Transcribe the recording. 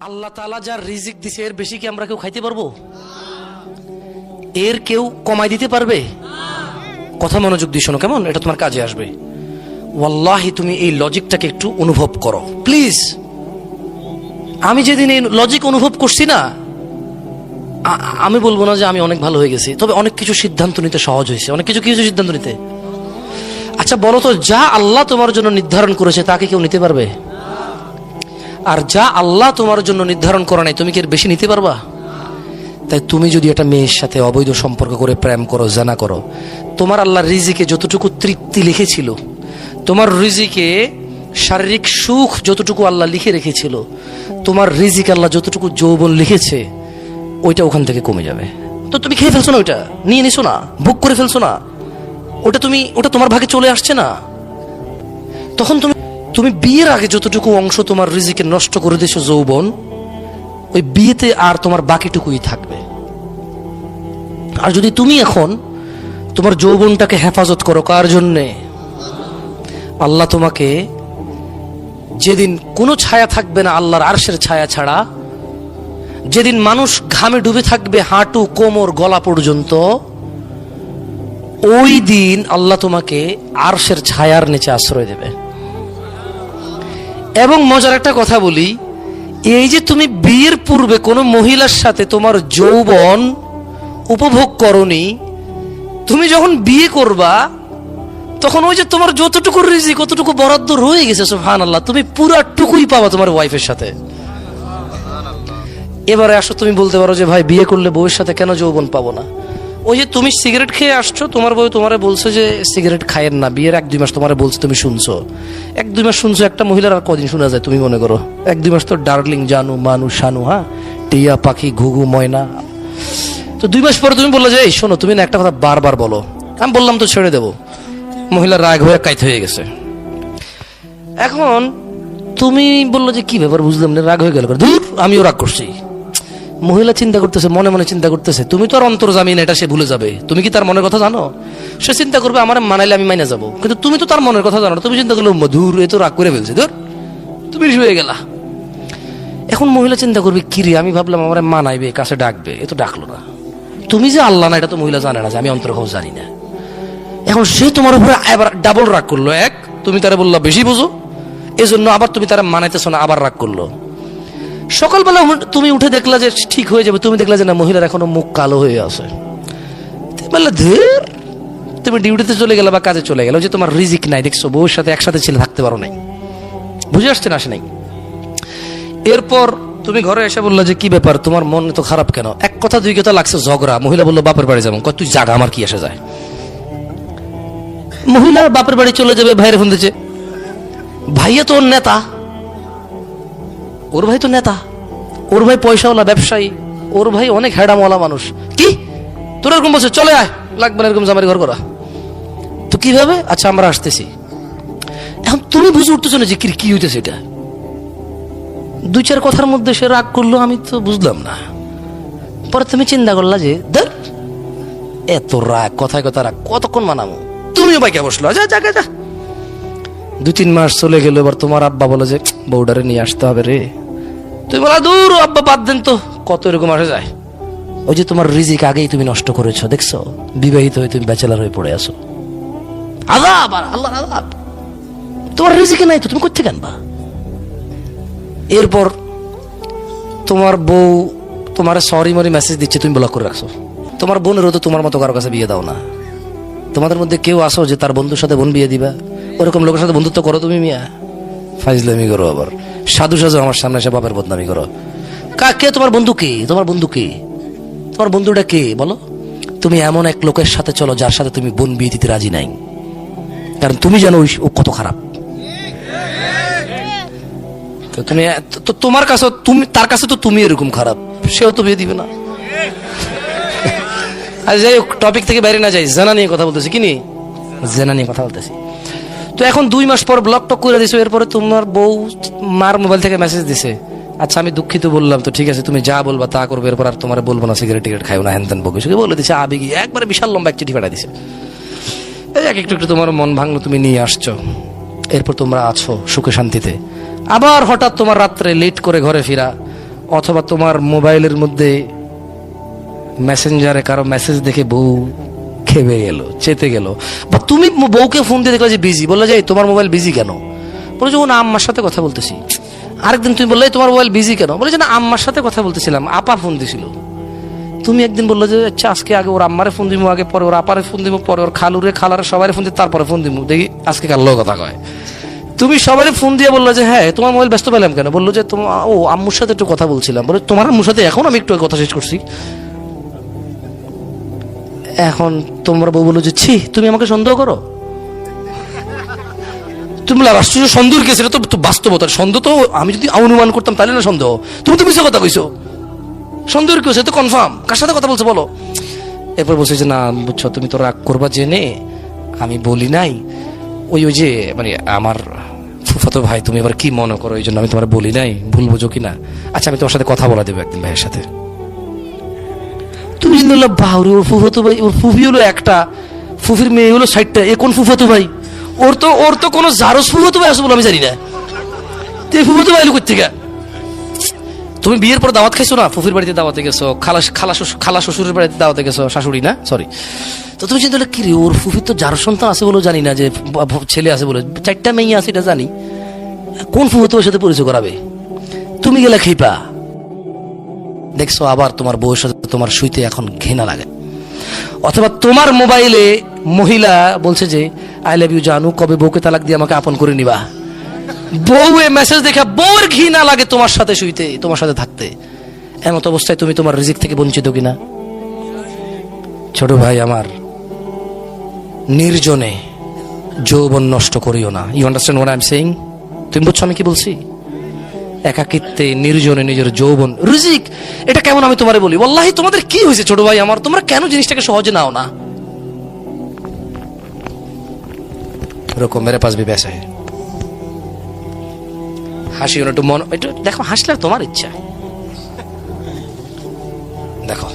আল্লাহ তাআলা যার রিজিক দিছে এর বেশি কি আমরা কেউ খাইতে পারবো? এর কেউ কমাই দিতে পারবে? কথা মনোযোগ দিয়ে শোনো কেমন, এটা তোমার কাজে আসবে। ওয়াল্লাহি তুমি এই লজিকটাকে একটু অনুভব করো প্লিজ। আমি যেদিন এই লজিক অনুভব করছি না, আমি বলবো না যে আমি অনেক ভালো হয়ে গেছি, তবে অনেক কিছু সিদ্ধান্ত নিতে সহজ হয়েছে। অনেক কিছু সিদ্ধান্ত নিতে। আচ্ছা বলো তো, যা আল্লাহ তোমার জন্য নির্ধারণ করেছে তাকে কেউ নিতে পারবে? আর যা আল্লাহ তোমার জন্য নির্ধারণ করে নাই তুমি কি এর বেশি নিতে পারবা? তাই তুমি যদি একটা মেয়ের সাথে অবৈধ সম্পর্ক করে প্রেম করো, জানা করো, তোমার আল্লাহর রিজিকে যতটুকু তৃপ্তি লিখেছিল, তোমার রিজিকে শারীরিক সুখ যতটুকু আল্লাহ লিখে রেখেছিল, তোমার রিজিক আল্লাহ যতটুকু যৌবন লিখেছে, ওইটা ওখান থেকে কমে যাবে। তো তুমি খেয়ে ফেলছো না, ওইটা নিয়ে নিছো না, ভোগ করে ফেলছো না, ওটা তোমার ভাগে চলে আসছে না। তখন তুমি বিয়ের আগে যতটুকু অংশ তোমার রিজিকে নষ্ট করে দিয়েছো যৌবন, ওই বিয়েতে আর তোমার বাকিটুকুই থাকবে। আর যদি তুমি এখন তোমার যৌবনটাকে হেফাজত করো, কার জন্যে? আল্লাহ তোমাকে যেদিন কোনো ছায়া থাকবে না আল্লাহর আরশের ছায়া ছাড়া, যেদিন মানুষ ঘামে ডুবে থাকবে হাঁটু কোমর গলা পর্যন্ত, ওই দিন আল্লাহ তোমাকে আরশের ছায়ার নিচে আশ্রয় দেবে। এবং মজার একটা কথা বলি, এই যে তুমি বিয়ের পূর্বে কোনো মহিলার সাথে তোমার যৌবন উপভোগ করনি, তুমি যখন বিয়ে করবা তখন ওই যে তোমার যতটুকু রিজিক কতটুকু বরাদ্দ রয়ে গেছে, সুবহানাল্লাহ, তুমি পুরাটুকুই পাবা তোমার ওয়াইফের সাথে। এবারে আসো, তুমি বলতে পারো যে ভাই বিয়ে করলে বউয়ের সাথে কেন যৌবন পাবো না? ওই যে তুমি সিগারেট খেয়ে আসছো, তোমার বউ তোমারে বলছে যে সিগারেট খায়েন না, বিয়ের 1-2 মাস তোমারে বলছে, তুমি শুনছো। 1-2 মাস শুনছো, একটা মহিলার আর কদিন শোনা যায় তুমি মনে করো? 1-2 মাস তো ডার্লিং, জানু, মানু, শানু, হ্যাঁ, টিয়া পাখি, ঘুঘু, ময়না। তো 2 মাস পরে তুমি বললে যে এই শোনো, তুমি না একটা কথা বারবার বলো। আমি বললাম তো ছেড়ে দেবো। মহিলা রাগ হয়ে কাইত হয়ে গেছে। এখন তুমি বললো যে কি ব্যাপার, বুঝলাম না, রাগ হয়ে গেল। ধুর, আমিও রাগ করছি। মহিলা চিন্তা করতেছে, মনে মনে চিন্তা করতেছে, তুমি তো আর অন্তর্জামী না, এটা সে ভুলে যাবে। তুমি কি তার মনের কথা জানো? সে চিন্তা করবে আমার মানাইলে আমি মাইনে যাবো, কিন্তু তুমি তো তার মনের কথা জানো না। তুমি চিন্তা করলে মধুর, এ তো রাগ করে ফেলছে, ধর তুমি শুয়ে গেলা। এখন মহিলা চিন্তা করবে, কিরে আমি ভাবলাম আমার মানাইবে, কাছে ডাকবে, এ তো ডাকলো না। তুমি যে আল্লাহ না, এটা তো মহিলা জানে না যে আমি অন্তর্ভাব জানি না। এখন সে তোমার উপরে এবার ডাবল রাগ করলো। এক, তুমি তারা বললা বেশি বোঝো, এজন্য আবার তুমি তারা মানাইতেছো না, আবার রাগ করলো। সকালবেলা তুমি উঠে দেখলা যে ঠিক হয়ে যাবে, তুমি দেখলা যে না, মহিলার এখনো মুখ কালো হয়ে আছে। তুমি ডিউটিতে চলে গেলে বা কাজে চলে গেলে, যে তোমার রিজিক নাই, দেখছো বউর সাথে একসাথে ছেলে থাকতে পারো নাই, বুঝে আসছে না, আসে নাই। এরপর তুমি ঘরে এসে বললা যে কি ব্যাপার, তোমার মন তো খারাপ কেন? 1 কথা 2 কথা লাগছে ঝগড়া। মহিলা বললো বাপের বাড়ি যাবো। তুই জাগা, আমার কি আসে যায়? মহিলা বাপের বাড়ি চলে যাবে, ভাইয়ের ফোন দিচ্ছে, ভাইয়া তো ওর নেতা, ওর ভাই তো নেতা, ওর ভাই পয়সাওয়ালা ব্যবসায়ী, ওর ভাই অনেক হেডামওয়ালা মানুষ। কি তোর এরকম বলছে, চলে আয়, লাগবে না এরকম জামারি ঘর করা। তো কিভাবে? আচ্ছা আমরা আসতেছি। এখন তুমি বুঝে উঠতেছো না যে কি হইতেছে। এটা 2-4 কথার মধ্যে সে রাগ করলো, আমি তো বুঝলাম না। পরে তুমি চিন্তা করলা যে ধর, এত রাগ, কথায় কথা রাগ, কতক্ষণ মানাবো? তুমিও বাইকে বসলো, যা যা যা। 2-3 মাস চলে গেল। এবার তোমার আব্বা বলে যে বউডারে নিয়ে আসতে হবে রে। তুমি বলা দূর আব্বা, বাদ দেন তো, কত এরকম আসে যায়। ওই যে তোমার রিজিক আগেই তুমি নষ্ট করেছো, দেখছো? বিবাহিত হয়ে তুমি ব্যাচেলার হয়ে পড়ে আসো। আযাব, আল্লাহর আযাব। তোমার রিজিকে নাই তো তুমি কোত্থেকে আনবা? এরপর তোমার বউ তোমার সরি মরি মেসেজ দিচ্ছে, তুমি ব্লক করে রাখছো। তোমার বোনেরও তো তোমার মতো কারো কাছে বিয়ে দাও না। তোমাদের মধ্যে কেউ আসো যে তার বন্ধুর সাথে বোন বিয়ে দিবা? ওরকম লোকের সাথে বন্ধুত্ব করো তুমি? মিয়া ফাইজলামি করো, আবার সাধু সাজু আমার সামনে এসে বাপের বদনামি করো। কে তোমার বন্ধু? কে তোমার বন্ধু? কে তোমার বন্ধুটা? কে বলো? তুমি এমন এক লোকের সাথে চলো যার সাথে তুমি বোন বিয়ে দিতে রাজি নাই, কারণ তুমি জানো ও কত খারাপ। তো তুমি তো তোমার কাছে, তুমি তার কাছে তো তুমি এরকম খারাপ, সেও তো বিয়ে দিবে না। আর যাই হোক, টপিক থেকে বাইরে না যাই, জেনা নিয়ে কথা বলতেছি। কি নিয়ে? জেনা নিয়ে কথা বলতেছি। তো এখন 2 মাস পর ব্লক টক করে দিছো। এরপরে তোমার বউ মার মোবাইল থেকে মেসেজ দিছে, আচ্ছা আমি দুঃখিত বললাম, তো ঠিক আছে তুমি যা বলবা তা করবে, এরপর আর তোমার বলবো না, সিগারেট টিগারেট খাইও না, হ্যান ত্যান বকে বলে দিছে। আবেগী একবারে বিশাল লম্বা এক চিঠি পাঠা দিছে। একটু একটু তোমার মন ভাঙলো, তুমি নিয়ে আসছো। এরপর তোমরা আছো সুখে শান্তিতে। আবার হঠাৎ তোমার রাত্রে লেট করে ঘরে ফিরা, অথবা তোমার মোবাইলের মধ্যে মেসেঞ্জারে কারো মেসেজ দেখে বউ খেপে গেল, চেতে গেল, বা তুমি বউকে ফোন দিয়ে দেখলে যে বিজি, বললে যে তোমার মোবাইল বিজি কেন? বলে যে ও না আম্মার সাথে কথা বলতেছি। আরেকদিন তুমি বললে তোমার মোবাইল বিজি কেন? বলে যে না আম্মার সাথে কথা বলতেছিলাম, আপা ফোন দিছিল। তুমি একদিন বললো যে আচ্ছা আজকে আগে ওর আম্মারে ফোন দিব, আগে পরে ওর আপারে ফোন দিব, পরে ওর খালুরে খালারে সবাই ফোন দিব, তারপরে ফোন দিব, দেখি আজকে কার লোক কথা কয়। তুমি সবাই ফোন দিয়ে বললো যে হ্যাঁ তোমার মোবাইল ব্যস্ত পেলাম কেন? বললো যে তোমার ও আম্মুর সাথে একটু কথা বলছিলাম। বলে তোমার আম্মুর সাথে এখন আমি একটু কথা শেষ করছি। এখন তোমরা বউ বলো যে ছি তুমি আমাকে সন্দেহ করো। তুমি আশ্চর্য সন্দেহ কেস, এটা তো বাস্তবতার সন্দেহ। তো আমি যদি অনুমান করতাম তাহলে না সন্দেহ, তুমি তো মিশে কথা কইছো, সন্দেহের কেউ, সে তো কনফার্ম। কার সাথে কথা বলছো বলো? এরপর বলছে যে না বুঝছো তুমি তো রাগ করবা জেনে আমি বলি নাই, ওই ওই যে মানে আমার ফুফাতো ভাই, তুমি এবার কি মনে করো এই জন্য আমি তোমার বলি নাই, ভুল বুঝো কিনা? আচ্ছা আমি তোমার সাথে কথা বলা দেবো একদিন ভাইয়ের সাথে। তুমি বললো বাহুরি ওর ফুফাতো ভাই, ওর ফুফি হলো একটা, ফুফির মেয়ে হলো 60টা, এ কোন ফুফাতো ভাই? ওর তো কোনো জারস ফুফাতো ভাই আছে বলে আমি জানি না। তুই ফুফাতো ভাই করতে গা? তুমি বিয়ের পর দাওয়াত খাইছো না, ফুফির বাড়িতে দাওয়াতে গেছো, খালা শ্বশুরের বাড়িতে দাওয়াতে গেছো, শাশুড়ি না সরি। তো তুমি চিন্তা করলে কি রে ওর ফুফির তো যার সন্তান আছে বলেও জানি না, যে ছেলে আছে বলে, 4টা মেয়ে আছে এটা জানি, কোন ফুফাতো সাথে পরিচয় করাবে? তুমি গেলে খেপা দেখছো, আবার তোমার বউয়ের সাথে তোমার শুইতে এখন ঘৃণা লাগে। অথবা তোমার মোবাইলে মহিলা বলছে যে আই লাভ ইউ জানু, কবে বউকে তালাক দিয়ে আমাকে আপন করে নিবা। বউয়ে মেসেজ দেখা বউয়ের ঘৃণা লাগে তোমার সাথে শুইতে, তোমার সাথে থাকতে। এমন অবস্থায় তুমি তোমার রিজিক থেকে বঞ্চিত কিনা? ছোট ভাই আমার, নির্জনে যৌবন নষ্ট করিও না। You understand what I am saying? তুমি বুঝছো আমি কি বলছি? একাকিত্বে নির্জনে নিজের যৌবন রিজিক, এটা কেমন আমি তোমারে বলি। ওয়াল্লাহি তোমাদের কি হয়েছে ছোট ভাই আমার, তোমরা কেন জিনিসটাকে সহজে নাও না? এরকম মেরে পাশ भी वैसा है। হাসি একটু মন, একটু দেখো, হাসলে তোমার ইচ্ছা। দেখো